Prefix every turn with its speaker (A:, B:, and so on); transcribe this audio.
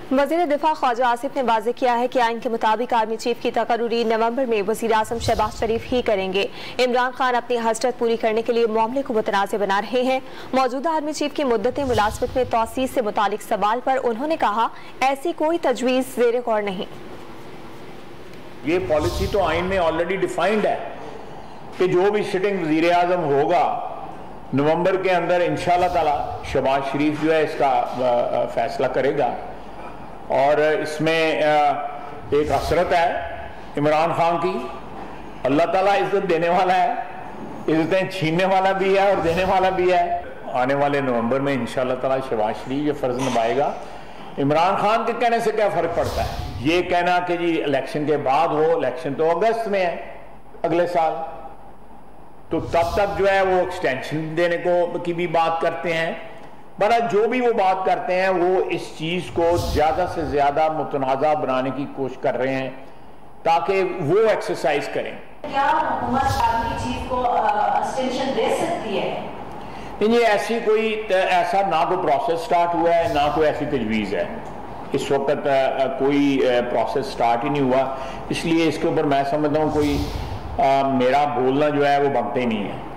A: वज़ीर दिफा ख्वाजा आसिफ ने वाज़ेह किया है कि आइन के मुताबिक आर्मी चीफ की तकर्रुरी नवंबर में वज़ीर आज़म शहबाज शरीफ ही करेंगे। इमरान खान अपनी हसरत पूरी करने के लिए मामले को मुतनाज़ बना रहे हैं। मौजूदा आर्मी चीफ की मुद्दत मुलाज़मत में तौसीस से मुतालिक सवाल पर उन्होंने कहा, ऐसी कोई तजवीज़ ज़ेरे गौर नहीं।
B: ये पॉलिसी तो आइन में ऑलरेडी डिफाइंड है कि जो भी सिटिंग वज़ीर आज़म होगा नवंबर के अंदर इंशाअल्लाह ताला शहबाज शरीफ जो है इसका फैसला करेगा। और इसमें एक हसरत है इमरान खान की। अल्लाह ताला इज्जत देने वाला है, इज्जतें छीनने वाला भी है और देने वाला भी है। आने वाले नवंबर में इंशाअल्लाह ताला शहबाज शरीफ ये फर्ज निभाएगा। इमरान खान के कहने से क्या फर्क पड़ता है? ये कहना कि जी इलेक्शन के बाद हो, इलेक्शन तो अगस्त में है अगले साल, तो तब तक जो है वो एक्सटेंशन देने को की भी बात करते हैं। बड़ा जो भी वो बात करते हैं वो इस चीज को ज्यादा से ज्यादा मुतनाज़ा बनाने की कोशिश कर रहे हैं ताकि वो एक्सरसाइज करें।
C: क्या हुकूमत आर्मी चीफ को एक्सटेंशन दे सकती है?
B: नहीं, ऐसी कोई ऐसा ना कोई प्रोसेस स्टार्ट हुआ है ना कोई ऐसी तजवीज़ है। इस वक्त कोई प्रोसेस स्टार्ट ही नहीं हुआ, इसलिए इसके ऊपर मैं समझता हूँ कोई मेरा बोलना जो है वो बनता ही नहीं है।